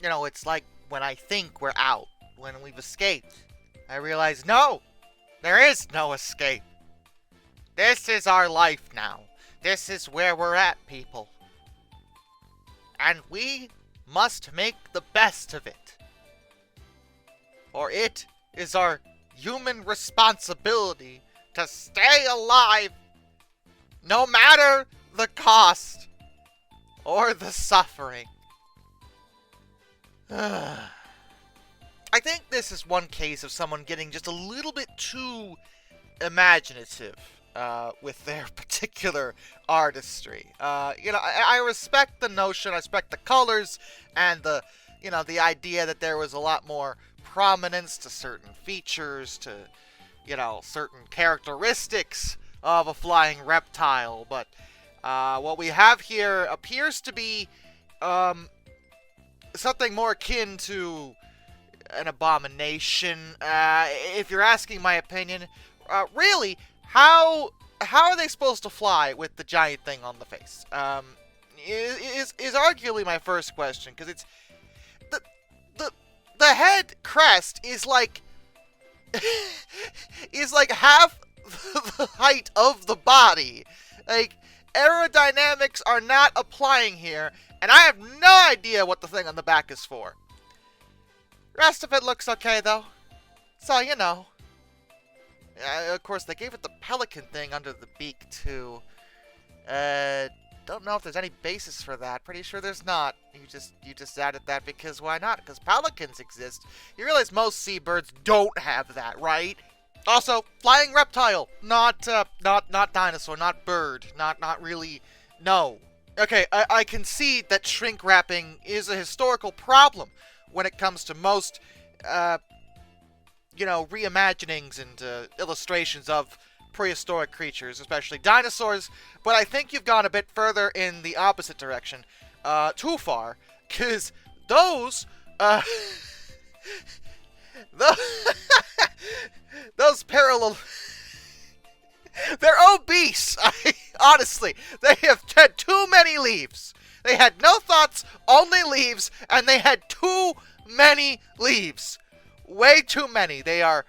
it's like when I think we're out, when we've escaped, I realize, no, there is no escape. This is our life now. This is where we're at, people. And we must make the best of it. For it is our human responsibility to stay alive, no matter the cost or the suffering. I think this is one case of someone getting just a little bit too imaginative with their particular artistry. I respect the notion, I respect the colors, and the idea that there was a lot more prominence to certain features, to, certain characteristics of a flying reptile. But what we have here appears to be something more akin to an abomination. If you're asking my opinion, really, how are they supposed to fly with the giant thing on the face? Is arguably my first question, because it's the head crest is like half the height of the body. Like, aerodynamics are not applying here, and I have no idea what the thing on the back is for. Rest of it looks okay, though. So, of course, they gave it the pelican thing under the beak, too. Don't know if there's any basis for that. Pretty sure there's not. You just added that because why not? Because pelicans exist. You realize most seabirds don't have that, right? Also, flying reptile, not dinosaur, not bird, not really. No. Okay, I concede that shrink wrapping is a historical problem when it comes to most, reimaginings and illustrations of prehistoric creatures, especially dinosaurs, but I think you've gone a bit further in the opposite direction. Too far, because those, those parallel... They're obese! Honestly, they have had too many leaves. They had no thoughts, only leaves, and they had too many leaves. Way too many. They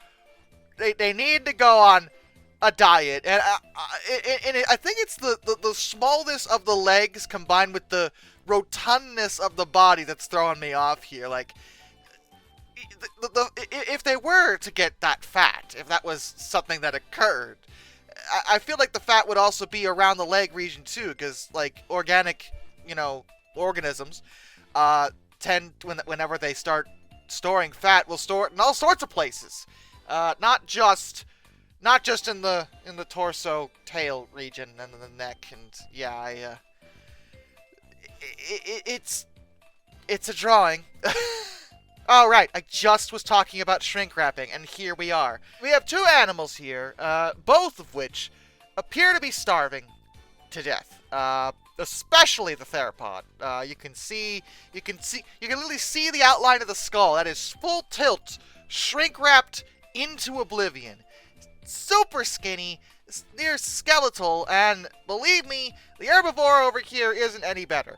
need to go on a diet, and I think it's the smallness of the legs combined with the rotundness of the body that's throwing me off here. Like, if they were to get that fat, if that was something that occurred, I feel like the fat would also be around the leg region too, because like organic, organisms tend whenever they start storing fat, will store it in all sorts of places, not just in the torso, tail region, and the neck. And yeah, it's a drawing. Oh, right, I just was talking about shrink wrapping, and here we are. We have two animals here, both of which appear to be starving to death. Especially the Therapod. You can literally see the outline of the skull. That is full tilt, shrink wrapped into oblivion. Super skinny, near skeletal, and believe me, the herbivore over here isn't any better.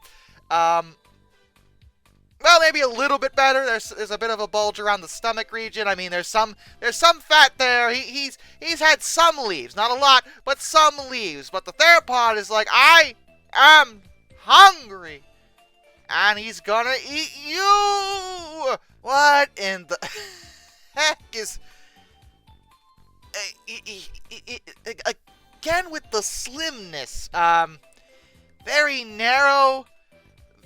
Well, maybe a little bit better. There's a bit of a bulge around the stomach region. I mean, there's some fat there. He's had some leaves, not a lot, but some leaves. But the Therapod is like, I am hungry, and he's gonna eat you. What in the heck is? Again with the slimness. Very narrow,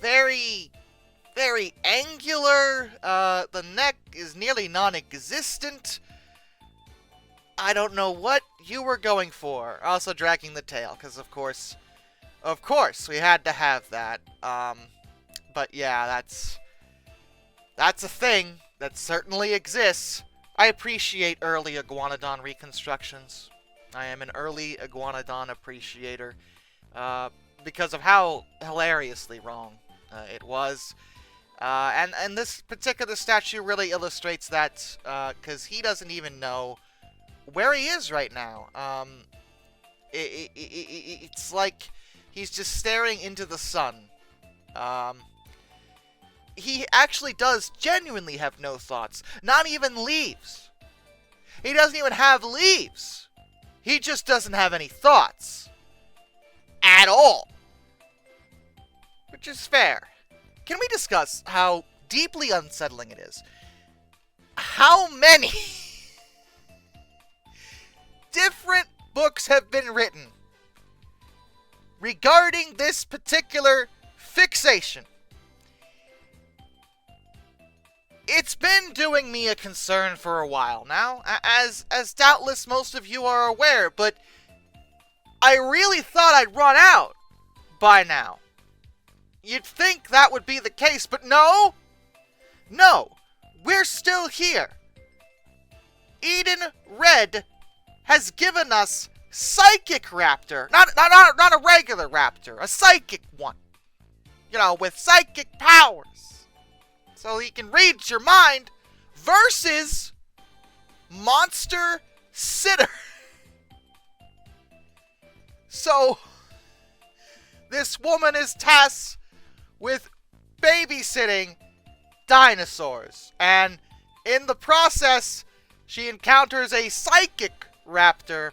very angular. The neck is nearly non-existent. I don't know what you were going for. Also dragging the tail, because of course, we had to have that. But yeah, that's a thing that certainly exists. I appreciate early iguanodon reconstructions. I am an early iguanodon appreciator, because of how hilariously wrong it was. And this particular statue really illustrates that, because he doesn't even know where he is right now. It's like he's just staring into the sun. he actually does genuinely have no thoughts. Not even leaves. He doesn't even have leaves. He just doesn't have any thoughts. At all. Which is fair. Can we discuss how deeply unsettling it is? How many different books have been written regarding this particular fixation? It's been doing me a concern for a while now, as doubtless most of you are aware, but I really thought I'd run out by now. You'd think that would be the case, but no! No! We're still here! Eden Red has given us Psychic Raptor. Not a regular raptor, a psychic one. You know, with psychic powers. So he can read your mind, versus Monster Sitter. So, this woman is tasked with babysitting dinosaurs. And in the process, she encounters a psychic raptor,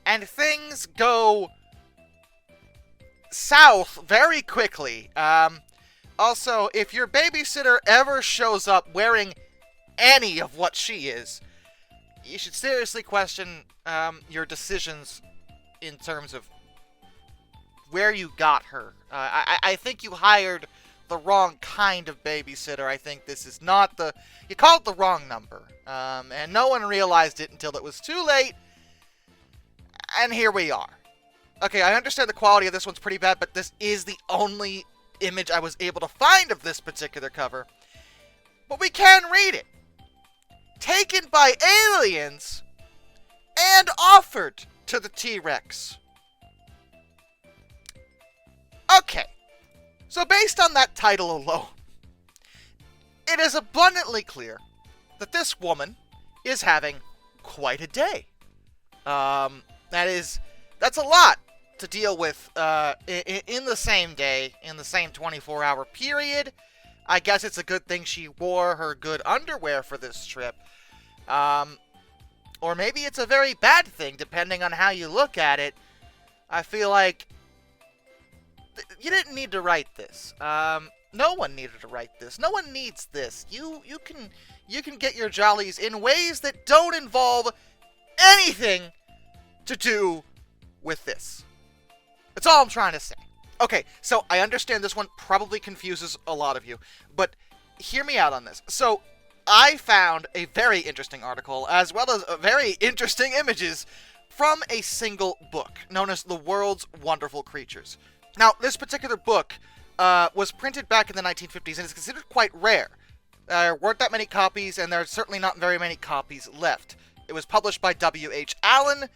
and things go south very quickly. Also, if your babysitter ever shows up wearing any of what she is, you should seriously question your decisions in terms of where you got her. I think you hired the wrong kind of babysitter. I think this is not the... You called the wrong number. And no one realized it until it was too late. And here we are. Okay, I understand the quality of this one's pretty bad, but this is the only image I was able to find of this particular cover. But we can read it. Taken by aliens and offered to the T-Rex. Okay, so based on that title alone, it is abundantly clear that this woman is having quite a day. That's a lot to deal with in the same day, in the same 24-hour period. I guess it's a good thing she wore her good underwear for this trip. Or maybe it's a very bad thing, depending on how you look at it. I feel like you didn't need to write this. No one needed to write this. No one needs this. You can get your jollies in ways that don't involve anything to do with this. That's all I'm trying to say. Okay, so I understand this one probably confuses a lot of you, but hear me out on this. So, I found a very interesting article, as well as very interesting images, from a single book, known as The World's Wonderful Creatures. Now, this particular book was printed back in the 1950s, and is considered quite rare. There weren't that many copies, and there's certainly not very many copies left. It was published by W.H. Allen,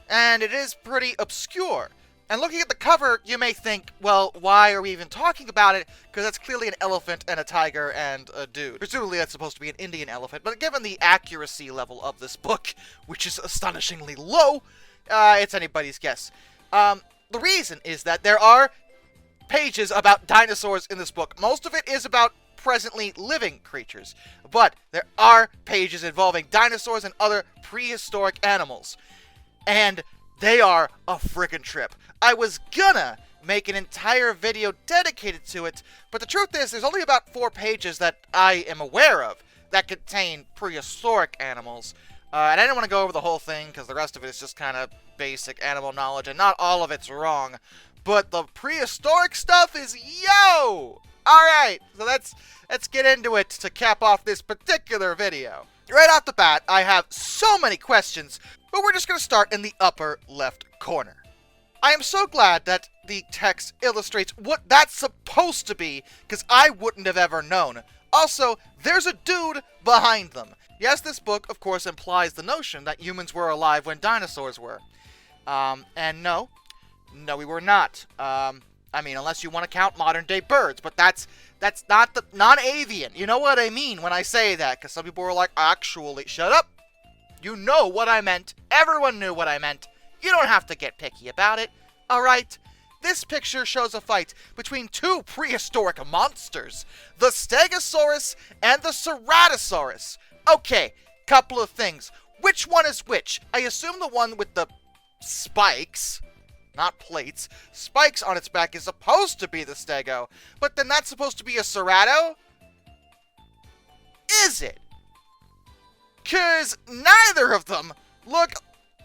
and it is pretty obscure. And looking at the cover, you may think, well, why are we even talking about it? Because that's clearly an elephant and a tiger and a dude. Presumably that's supposed to be an Indian elephant, but given the accuracy level of this book, which is astonishingly low, it's anybody's guess. The reason is that there are pages about dinosaurs in this book. Most of it is about presently living creatures, but there are pages involving dinosaurs and other prehistoric animals. And they are a frickin' trip. I was gonna make an entire video dedicated to it, but the truth is there's only about 4 pages that I am aware of that contain prehistoric animals. And I didn't want to go over the whole thing because the rest of it is just kind of basic animal knowledge, and not all of it's wrong. But the prehistoric stuff is yo! Alright, so let's get into it to cap off this particular video. Right off the bat, I have so many questions, but we're just going to start in the upper left corner. I am so glad that the text illustrates what that's supposed to be, because I wouldn't have ever known. Also, there's a dude behind them. Yes, this book, of course, implies the notion that humans were alive when dinosaurs were. And no, we were not. I mean, unless you want to count modern-day birds, but that's not the non-avian. You know what I mean when I say that, because some people were like, actually, shut up. You know what I meant. Everyone knew what I meant. You don't have to get picky about it. Alright? This picture shows a fight between two prehistoric monsters, the Stegosaurus and the Ceratosaurus. Okay, couple of things. Which one is which? I assume the one with the spikes, not plates, spikes on its back is supposed to be the Stego, but then that's supposed to be a Cerato? Is it? 'Cause neither of them look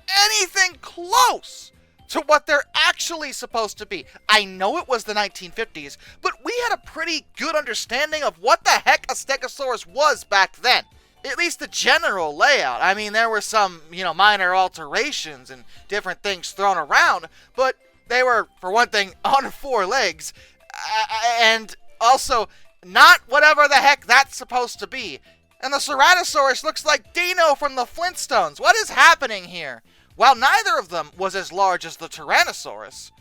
anything close to what they're actually supposed to be. I know it was the 1950s, but we had a pretty good understanding of what the heck a Stegosaurus was back then. At least the general layout. I mean, there were some, minor alterations and different things thrown around, but they were, for one thing, on four legs, and also not whatever the heck that's supposed to be. And the Ceratosaurus looks like Dino from the Flintstones. What is happening here? While neither of them was as large as the Tyrannosaurus,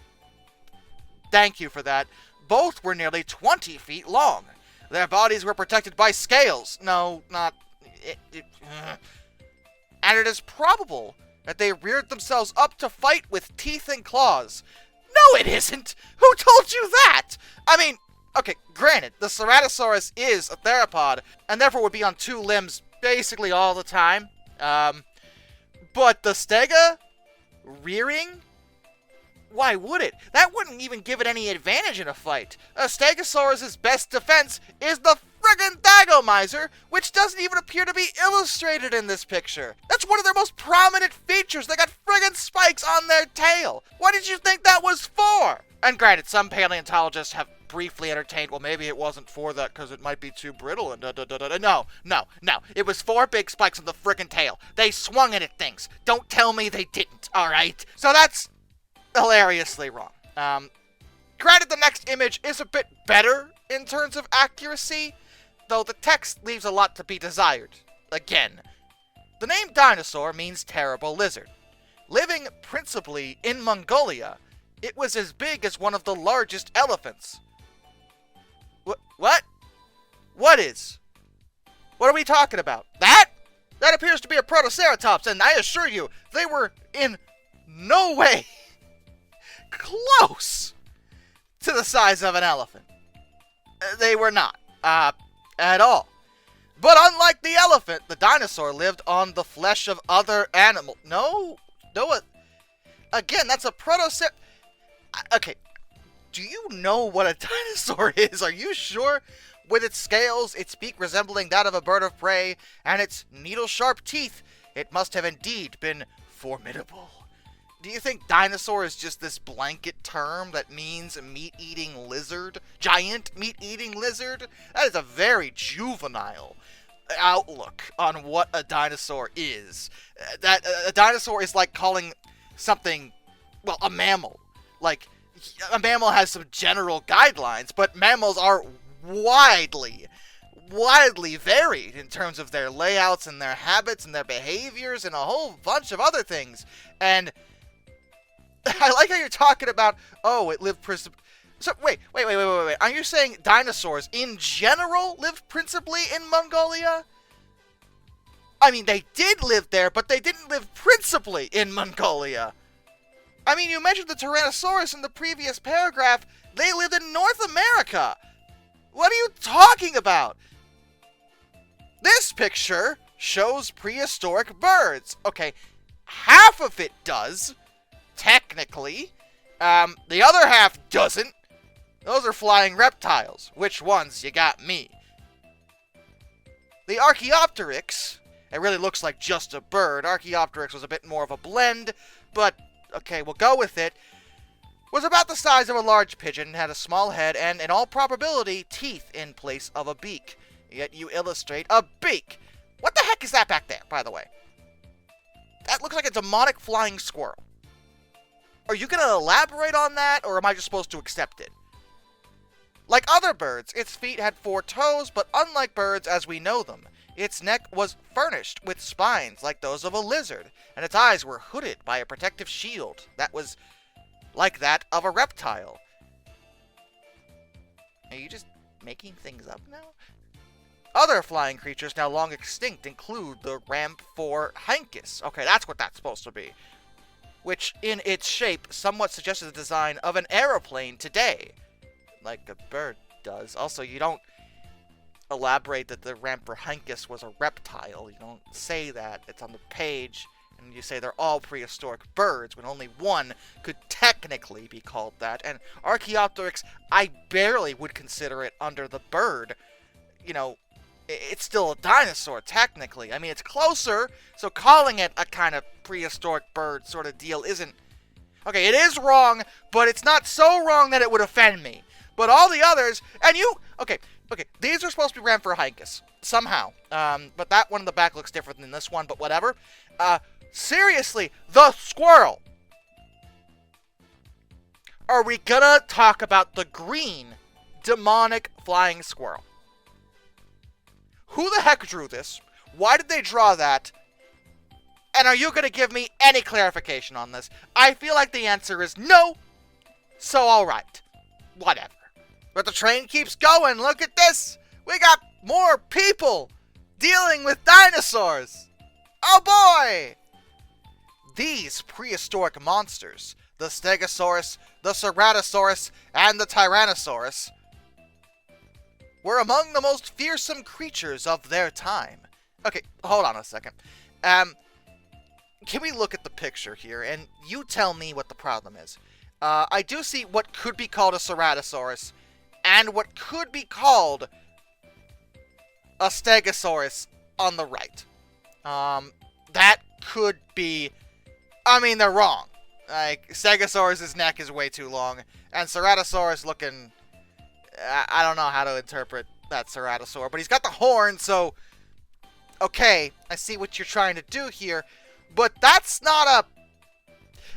thank you for that, both were nearly 20 feet long. Their bodies were protected by scales. No, not... And it is probable that they reared themselves up to fight with teeth and claws. No, it isn't! Who told you that? I mean, okay, granted, the Ceratosaurus is a theropod, and therefore would be on two limbs basically all the time. But the Stega? Rearing? Why would it? That wouldn't even give it any advantage in a fight. A Stegosaurus' best defense is the friggin' Thagomizer, which doesn't even appear to be illustrated in this picture. That's one of their most prominent features. They got friggin' spikes on their tail. What did you think that was for? And granted, some paleontologists have briefly entertained, well, maybe it wasn't for that because it might be too brittle and da-da-da-da-da. No. It was four big spikes on the friggin' tail. They swung it at things. Don't tell me they didn't, alright? So that's hilariously wrong. Granted, the next image is a bit better in terms of accuracy, though the text leaves a lot to be desired. Again, the name dinosaur means terrible lizard. Living principally in Mongolia, it was as big as one of the largest elephants. What? What is? What are we talking about? That? That appears to be a Protoceratops, and I assure you, they were in no way close to the size of an elephant. They were not, at all. But unlike the elephant, the dinosaur lived on the flesh of other animals. No, again, that's a Protocer... Okay, do you know what a dinosaur is? Are you sure? With its scales, its beak resembling that of a bird of prey, and its needle-sharp teeth, it must have indeed been formidable. Do you think dinosaur is just this blanket term that means meat-eating lizard? Giant meat-eating lizard? That is a very juvenile outlook on what a dinosaur is. That a dinosaur is like calling something, well, a mammal. Like, a mammal has some general guidelines, but mammals are widely varied in terms of their layouts and their habits and their behaviors and a whole bunch of other things. And I like how you're talking about, oh, it lived so, wait. Are you saying dinosaurs in general lived principally in Mongolia? I mean, they did live there, but they didn't live principally in Mongolia. I mean, you mentioned the Tyrannosaurus in the previous paragraph. They lived in North America. What are you talking about? This picture shows prehistoric birds. Okay, half of it does, technically. The other half doesn't. Those are flying reptiles. Which ones? You got me. The Archaeopteryx, it really looks like just a bird. Archaeopteryx was a bit more of a blend, but okay, we'll go with it. Was about the size of a large pigeon, had a small head, and in all probability, teeth in place of a beak. Yet you illustrate a beak. What the heck is that back there, by the way? That looks like a demonic flying squirrel. Are you going to elaborate on that, or am I just supposed to accept it? Like other birds, its feet had 4 toes, but unlike birds as we know them, its neck was furnished with spines like those of a lizard, and its eyes were hooded by a protective shield that was like that of a reptile. Are you just making things up now? Other flying creatures now long extinct include the Ramphorhynchus. Okay, that's what that's supposed to be. which in its shape somewhat suggested the design of an aeroplane today, like a bird does. Also, you don't elaborate that the Ramphorhynchus was a reptile. You don't say that. It's on the page, and you say they're all prehistoric birds, when only one could technically be called that. And Archaeopteryx, I barely would consider it under the bird. You know, it's still a dinosaur, technically. I mean, it's closer, so calling it a kind of prehistoric bird sort of deal isn't... Okay, it is wrong, but it's not so wrong that it would offend me. But all the others, and you... Okay, these are supposed to be Ramphorhynchus, somehow. But that one in the back looks different than this one, but whatever. Seriously, the squirrel! Are we gonna talk about the green, demonic flying squirrel? Who the heck drew this? Why did they draw that? And are you going to give me any clarification on this? I feel like the answer is no. So alright. Whatever. But the train keeps going. Look at this. We got more people dealing with dinosaurs. Oh boy! These prehistoric monsters, the Stegosaurus, the Ceratosaurus, and the Tyrannosaurus, were among the most fearsome creatures of their time. Okay, hold on a second. Can we look at the picture here, and you tell me what the problem is? I do see what could be called a Ceratosaurus, and what could be called a Stegosaurus on the right. That could be... I mean, they're wrong. Like, Stegosaurus' neck is way too long, and Ceratosaurus looking... I don't know how to interpret that Ceratosaur, but he's got the horn, so... Okay, I see what you're trying to do here, but that's not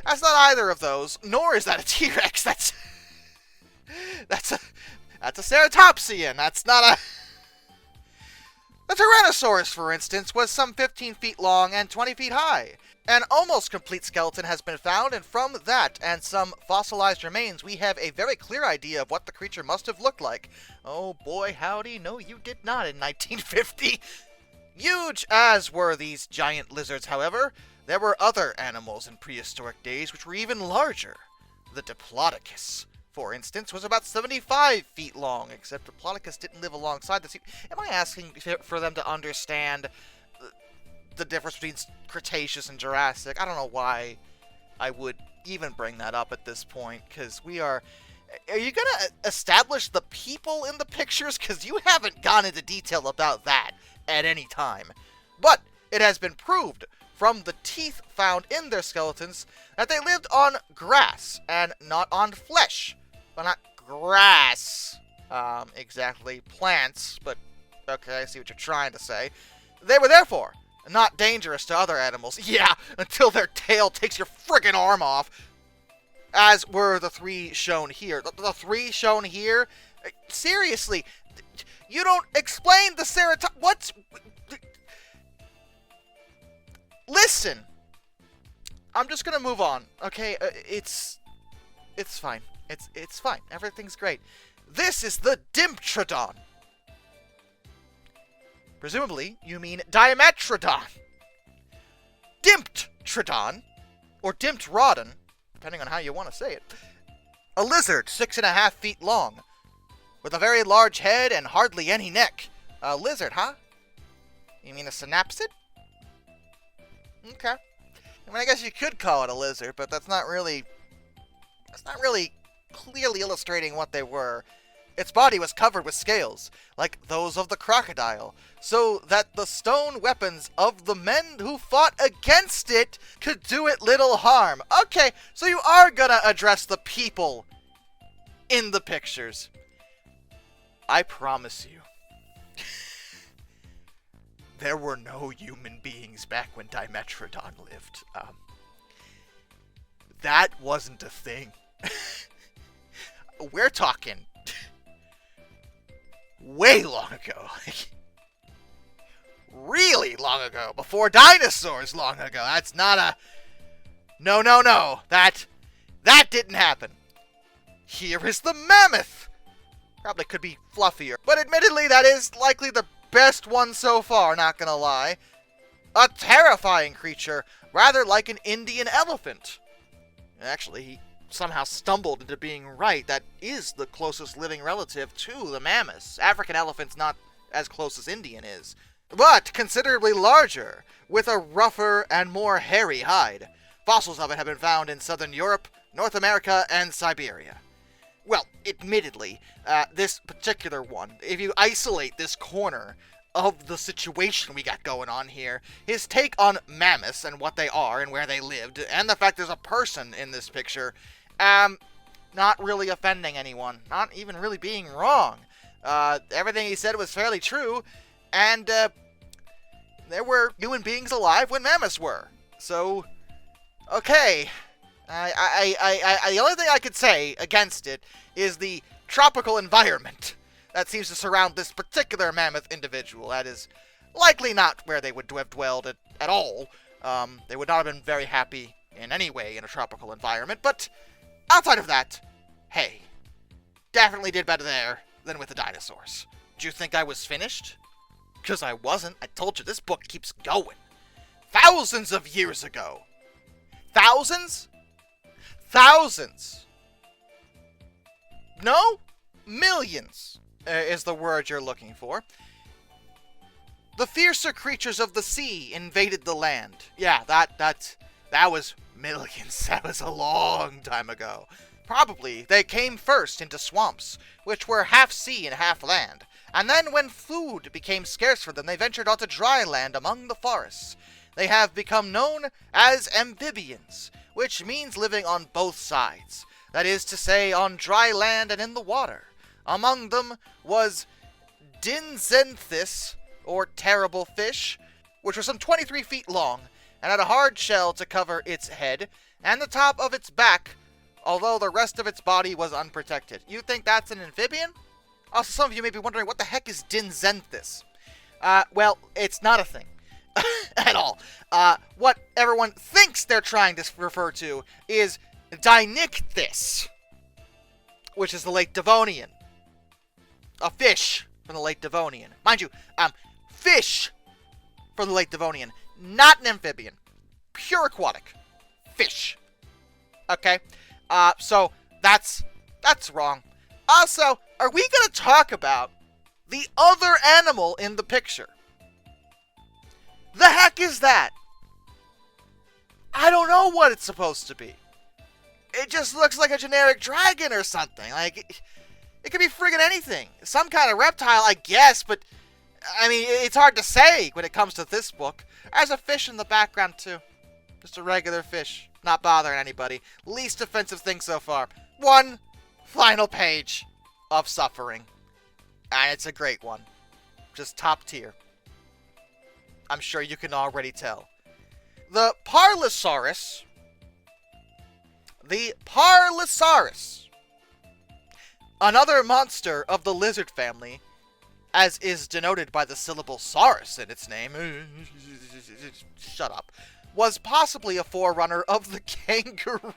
either of those, nor is that a T-Rex. That's a Ceratopsian. That's not a... The Tyrannosaurus, for instance, was some 15 feet long and 20 feet high. An almost complete skeleton has been found, and from that and some fossilized remains, we have a very clear idea of what the creature must have looked like. Oh boy, howdy, no you did not in 1950. Huge as were these giant lizards, however, there were other animals in prehistoric days which were even larger. The Diplodocus, for instance, was about 75 feet long, except Diplodocus didn't live alongside the sea. Am I asking for them to understand the difference between Cretaceous and Jurassic? I don't know why I would even bring that up at this point, because we are... Are you going to establish the people in the pictures? Because you haven't gone into detail about that at any time. But it has been proved from the teeth found in their skeletons that they lived on grass and not on flesh. Well, not grass, exactly, plants, but okay, I see what you're trying to say. They were therefore not dangerous to other animals. Yeah, until their tail takes your friggin' arm off. As were the three shown here. The three shown here? Seriously, you don't explain the Ceratopsian. What's... Listen! I'm just gonna move on, okay? It's fine. It's fine. Everything's great. This is the Dimetrodon. Presumably, you mean dimetrodon. Dimetrodon, or dimetrodon, depending on how you want to say it. A lizard 6.5 feet long, with a very large head and hardly any neck. A lizard, huh? You mean a synapsid? Okay. I mean, I guess you could call it a lizard, but that's not really clearly illustrating what they were. Its body was covered with scales, like those of the crocodile, so that the stone weapons of the men who fought against it could do it little harm. Okay, so you are gonna address the people in the pictures. I promise you, there were no human beings back when Dimetrodon lived. That wasn't a thing. We're talking way long ago. Really long ago. Before dinosaurs long ago. That's not a... No. That didn't happen. Here is the Mammoth. Probably could be fluffier. But admittedly, that is likely the best one so far, not gonna lie. A terrifying creature, rather like an Indian elephant. Actually, he somehow stumbled into being right. That is the closest living relative to the mammoths. African elephant's not as close as Indian is, but considerably larger, with a rougher and more hairy hide. Fossils of it have been found in southern Europe, North America, and Siberia. Well, admittedly, this particular one, if you isolate this corner of the situation we got going on here, his take on mammoths and what they are and where they lived, and the fact there's a person in this picture, not really offending anyone, not even really being wrong. Everything he said was fairly true, and there were human beings alive when mammoths were. So, okay. The only thing I could say against it is the tropical environment that seems to surround this particular mammoth individual. That is likely not where they would have dwelled at all. They would not have been very happy in any way in a tropical environment, but outside of that, hey, definitely did better there than with the dinosaurs. Did you think I was finished? Because I wasn't. I told you, this book keeps going. Thousands of years ago. Thousands? Thousands. No? Millions is the word you're looking for. The fiercer creatures of the sea invaded the land. Yeah, that was millions. That was a long time ago. Probably they came first into swamps, which were half sea and half land. And then when food became scarce for them, they ventured onto dry land among the forests. They have become known as amphibians, which means living on both sides. That is to say, on dry land and in the water. Among them was Dinzenthis, or terrible fish, which was some 23 feet long, and had a hard shell to cover its head, and the top of its back, although the rest of its body was unprotected. You think that's an amphibian? Also, some of you may be wondering, what the heck is Dinzenthis? Well, it's not a thing. At all. What everyone thinks they're trying to refer to is Dinichthys, which is the Lake Devonian. A fish from the Lake Devonian. Mind you, fish from the Lake Devonian. Not an amphibian. Pure aquatic. Fish. Okay? So, that's wrong. Also, are we going to talk about the other animal in the picture? The heck is that? I don't know what it's supposed to be. It just looks like a generic dragon or something. Like, it could be friggin' anything. Some kind of reptile, I guess, but, I mean, it's hard to say when it comes to this book. There's a fish in the background, too. Just a regular fish. Not bothering anybody. Least offensive thing so far. One final page of suffering. And it's a great one. Just top tier. I'm sure you can already tell. The Parlosaurus. Another monster of the lizard family, as is denoted by the syllable saurus in its name. Shut up. Was possibly a forerunner of the kangaroo.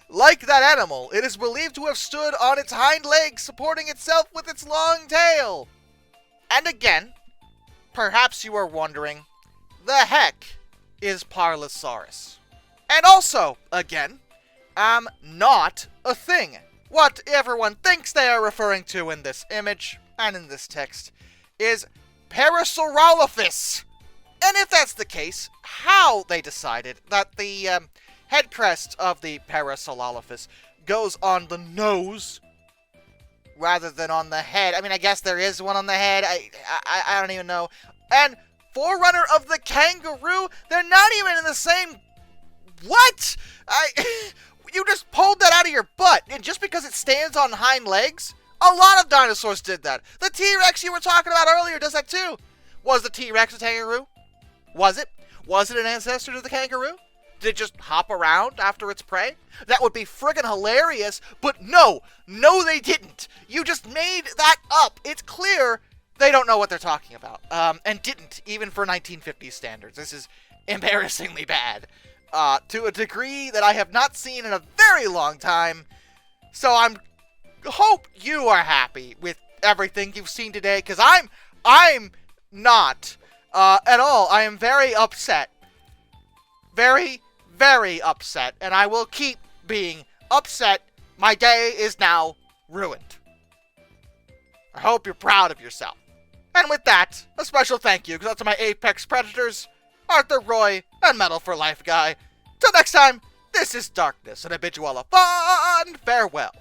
Like that animal, it is believed to have stood on its hind legs, supporting itself with its long tail. And again, perhaps you are wondering, the heck is Parlosaurus? And also, again, not a thing. What everyone thinks they are referring to in this image, and in this text, is Parasaurolophus. And if that's the case, how they decided that the head crest of the Parasaurolophus goes on the nose rather than on the head. I mean, I guess there is one on the head. I don't even know. And forerunner of the kangaroo, they're not even in the same... What? You just pulled that out of your butt. And just because it stands on hind legs? A lot of dinosaurs did that. The T-Rex you were talking about earlier does that too. Was the T-Rex a kangaroo? Was it? Was it an ancestor to the kangaroo? Did it just hop around after its prey? That would be friggin' hilarious, but no, they didn't. You just made that up. It's clear they don't know what they're talking about, and didn't, even for 1950s standards. This is embarrassingly bad, to a degree that I have not seen in a very long time, so I hope you are happy with everything you've seen today, because I'm not, at all. I am very upset. very, very upset, and I will keep being upset. My day is now ruined. I hope you're proud of yourself. And with that, a special thank you goes out to my apex predators, Arthur, Roy, and Metal for Life guy. Till next time, this is Darkness, and I bid you all a fond farewell.